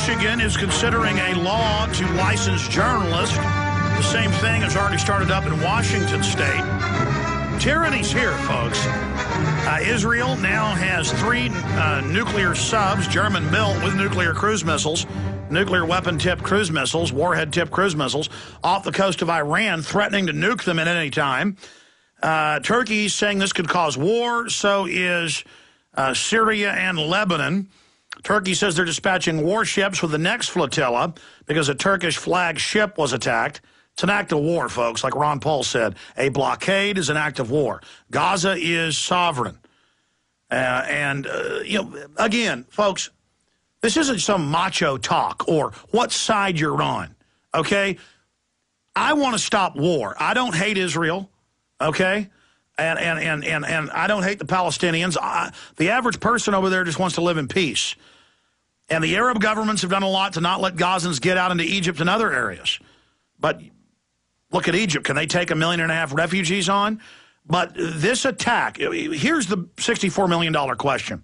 Michigan is considering a law to license journalists. The same thing has already started up in Washington State. Tyranny's here, folks. Israel now has 3 nuclear subs, German-built, with nuclear cruise missiles, nuclear weapon-tipped cruise missiles, warhead-tipped cruise missiles, off the coast of Iran, threatening to nuke them at any time. Turkey's saying this could cause war. So is Syria and Lebanon. Turkey says they're dispatching warships with the next flotilla because a Turkish flag ship was attacked. It's an act of war, folks, like Ron Paul said. A blockade is an act of war. Gaza is sovereign. Again, folks, this isn't some macho talk or what side you're on, okay? I want to stop war. I don't hate Israel, okay? And I don't hate the Palestinians. The average person over there just wants to live in peace. And the Arab governments have done a lot to not let Gazans get out into Egypt and other areas. But look at Egypt. Can they take 1.5 million refugees on? But this attack, here's the $64 million question.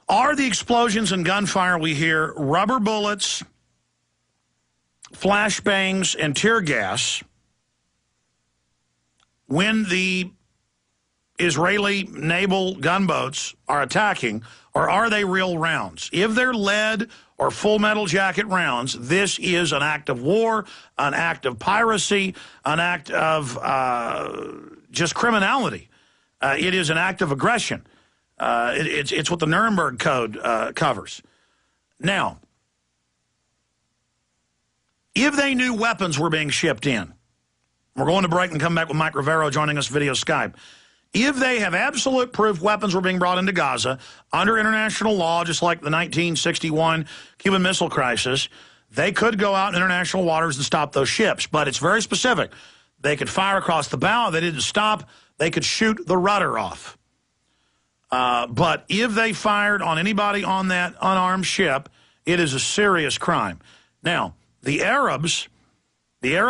Are the explosions and gunfire we hear rubber bullets, flashbangs, and tear gas when the Israeli naval gunboats are attacking, or are they real rounds? If they're lead or full metal jacket rounds, this is an act of war, an act of piracy, an act of just criminality. It is an act of aggression. It's what the Nuremberg Code covers. Now, if they knew weapons were being shipped in, we're going to break and come back with Mike Rivero joining us video Skype. If they have absolute proof weapons were being brought into Gaza under international law, just like the 1961 Cuban Missile Crisis, they could go out in international waters and stop those ships. But it's very specific. They could fire across the bow. If they didn't stop, they could shoot the rudder off. But if they fired on anybody on that unarmed ship, it is a serious crime. Now, the Arab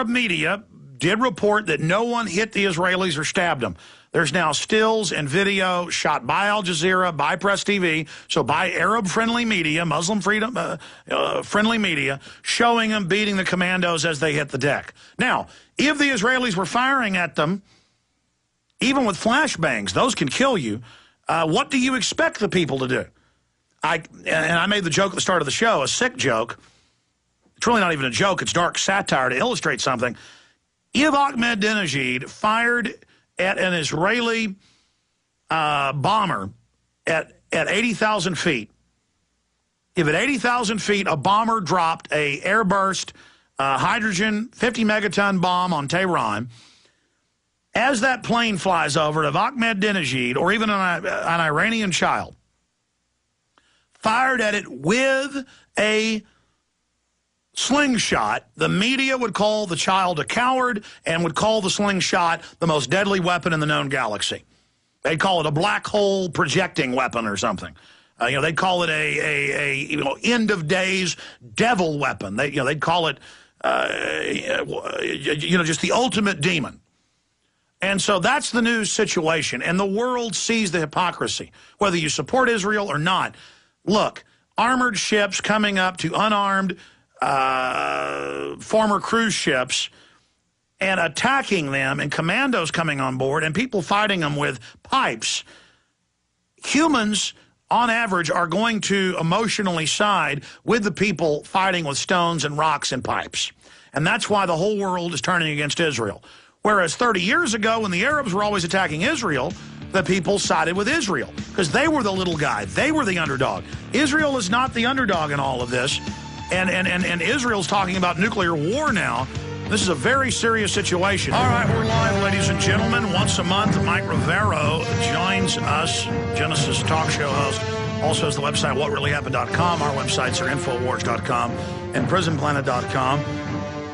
media did report that no one hit the Israelis or stabbed them. There's now stills and video shot by Al Jazeera, by Press TV, so by Arab-friendly media, Muslim-friendly media, showing them beating the commandos as they hit the deck. Now, if the Israelis were firing at them, even with flashbangs, those can kill you. What do you expect the people to do? I made the joke at the start of the show, a sick joke. It's really not even a joke. It's dark satire to illustrate something. If Ahmadinejad fired at an Israeli bomber at 80,000 feet, if at 80,000 feet a bomber dropped a airburst hydrogen 50 megaton bomb on Tehran, as that plane flies over, if Ahmadinejad or even an Iranian child fired at it with a slingshot, the media would call the child a coward and would call the slingshot the most deadly weapon in the known galaxy. They'd call it a black hole projecting weapon or something. They'd call it a end of days devil weapon. They'd call it just the ultimate demon. And so that's the new situation, and the world sees the hypocrisy, whether you support Israel or not. Look, armored ships coming up to unarmed former cruise ships and attacking them, and commandos coming on board and people fighting them with pipes. Humans, on average, are going to emotionally side with the people fighting with stones and rocks and pipes. And that's why the whole world is turning against Israel. Whereas 30 years ago, when the Arabs were always attacking Israel, the people sided with Israel because they were the little guy. They were the underdog. Israel is not the underdog in all of this. And Israel's talking about nuclear war now. This is a very serious situation. All right, we're live, ladies and gentlemen. Once a month, Mike Rivero joins us, Genesis talk show host. Also has the website whatreallyhappened.com. Our websites are infowars.com and prisonplanet.com.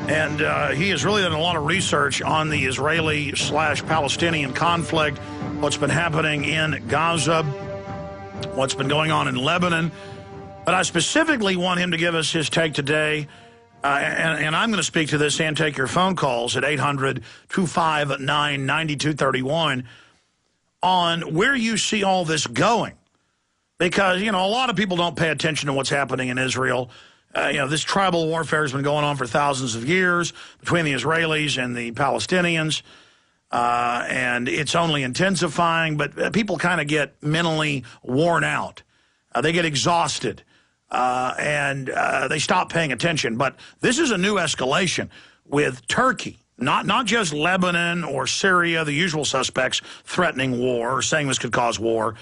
And he has really done a lot of research on the Israeli/Palestinian conflict, what's been happening in Gaza, what's been going on in Lebanon. But I specifically want him to give us his take today, and I'm going to speak to this and take your phone calls at 800-259-9231 on where you see all this going. Because, a lot of people don't pay attention to what's happening in Israel. this tribal warfare has been going on for thousands of years between the Israelis and the Palestinians, and it's only intensifying, but people kind of get mentally worn out. They get exhausted, and they stop paying attention. But this is a new escalation with Turkey, not just Lebanon or Syria, the usual suspects threatening war or saying this could cause war,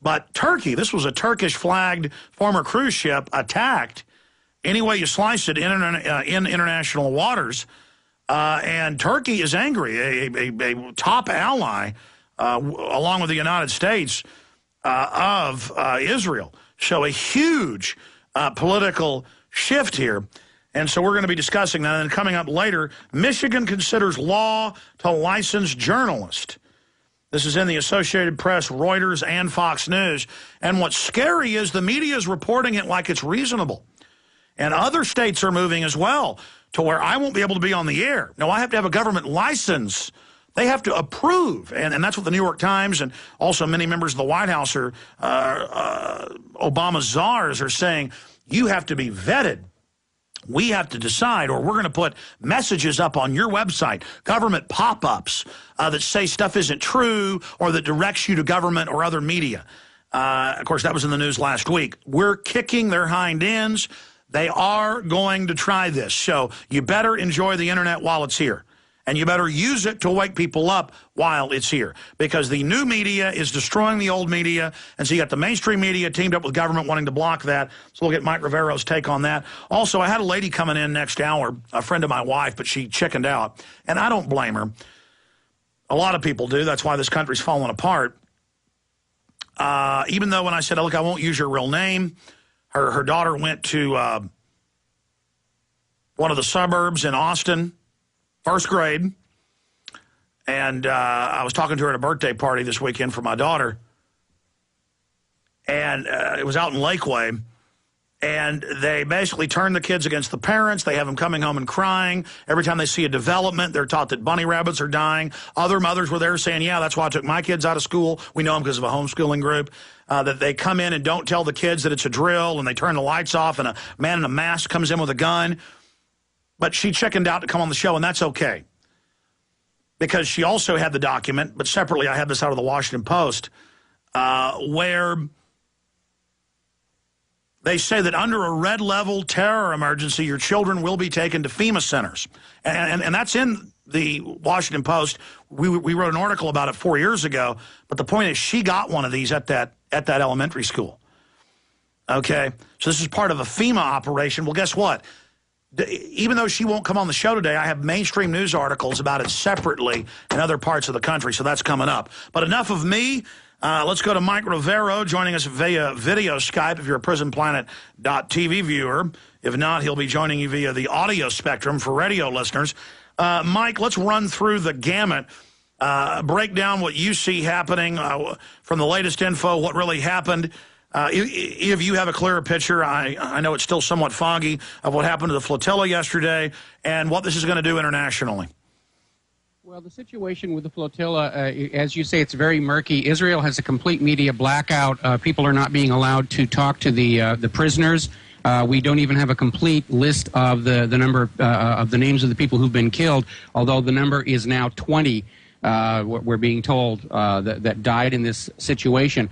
but Turkey. This was a Turkish-flagged former cruise ship attacked. Any way you slice it in international waters, and Turkey is angry, a top ally, along with the United States, of Israel. So a huge political shift here. And so we're going to be discussing that. And then coming up later, Michigan considers law to license journalists. This is in the Associated Press, Reuters, and Fox News. And what's scary is the media is reporting it like it's reasonable. And other states are moving as well to where I won't be able to be on the air. No, I have to have a government license. They have to approve. And that's what the New York Times and also many members of the White House are, Obama czars are saying, you have to be vetted. We have to decide, or we're going to put messages up on your website, government pop-ups that say stuff isn't true or that directs you to government or other media. Of course, that was in the news last week. We're kicking their hind ends. They are going to try this. So you better enjoy the internet while it's here. And you better use it to wake people up while it's here. Because the new media is destroying the old media. And so you got the mainstream media teamed up with government wanting to block that. So we'll get Mike Rivero's take on that. Also, I had a lady coming in next hour, a friend of my wife, but she chickened out. And I don't blame her. A lot of people do. That's why this country's falling apart. Even though when I said, look, I won't use your real name, her daughter went to one of the suburbs in Austin, first grade, and I was talking to her at a birthday party this weekend for my daughter, and it was out in Lakeway, and they basically turn the kids against the parents. They have them coming home and crying. Every time they see a development, they're taught that bunny rabbits are dying. Other mothers were there saying, yeah, that's why I took my kids out of school. We know them because of a homeschooling group. That they come in and don't tell the kids that it's a drill, and they turn the lights off, and a man in a mask comes in with a gun. But she chickened out to come on the show, and that's okay. Because she also had the document, but separately I had this out of the Washington Post, where they say that under a red level terror emergency, your children will be taken to FEMA centers. And that's in the Washington Post. We wrote an article about it 4 years ago, but the point is she got one of these at that elementary school. Okay? So this is part of a FEMA operation. Well, guess what? Even though she won't come on the show today, I have mainstream news articles about it separately in other parts of the country, so that's coming up. But enough of me. Let's go to Mike Rivero joining us via video Skype if you're a PrisonPlanet.tv viewer. If not, he'll be joining you via the audio spectrum for radio listeners. Mike, let's run through the gamut. Break down what you see happening from the latest info, what really happened. If you have a clearer picture, I know it's still somewhat foggy, of what happened to the flotilla yesterday and what this is going to do internationally. Well, the situation with the flotilla, as you say, it's very murky. Israel has a complete media blackout. People are not being allowed to talk to the prisoners. We don't even have a complete list of the number of the names of the people who've been killed, although the number is now 20. We're being told that died in this situation.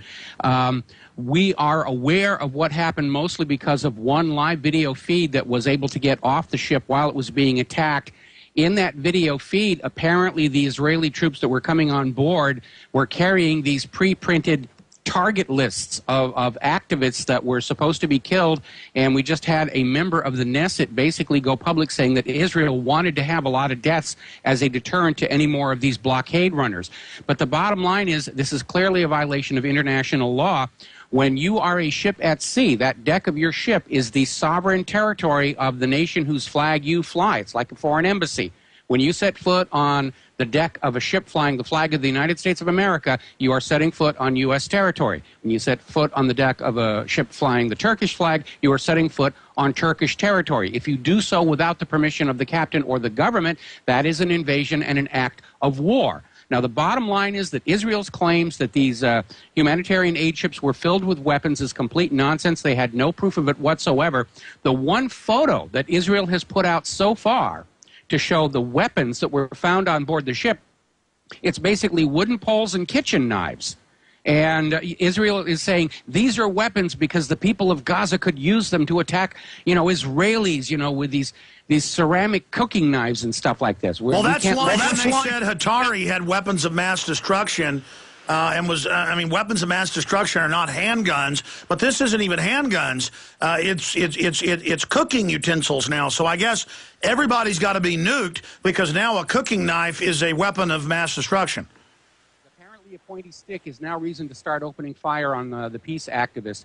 We are aware of what happened mostly because of one live video feed that was able to get off the ship while it was being attacked. In that video feed, apparently the Israeli troops that were coming on board were carrying these pre-printed target lists of activists that were supposed to be killed, and we just had a member of the Knesset basically go public saying that Israel wanted to have a lot of deaths as a deterrent to any more of these blockade runners. But the bottom line is this is clearly a violation of international law. When you are a ship at sea, that deck of your ship is the sovereign territory of the nation whose flag you fly. It's like a foreign embassy. When you set foot on the deck of a ship flying the flag of the United States of America, you are setting foot on U.S. territory. When you set foot on the deck of a ship flying the Turkish flag, you are setting foot on Turkish territory. If you do so without the permission of the captain or the government, that is an invasion and an act of war. Now, the bottom line is that Israel's claims that these humanitarian aid ships were filled with weapons is complete nonsense. They had no proof of it whatsoever. The one photo that Israel has put out so far to show the weapons that were found on board the ship, it's basically wooden poles and kitchen knives. And Israel is saying these are weapons because the people of Gaza could use them to attack, Israelis, with these ceramic cooking knives and stuff like this. Well, that's why they said Hatari had weapons of mass destruction and was, weapons of mass destruction are not handguns, but this isn't even handguns. It's cooking utensils now. So I guess everybody's got to be nuked because now a cooking knife is a weapon of mass destruction. A pointy stick is now reason to start opening fire on the peace activists.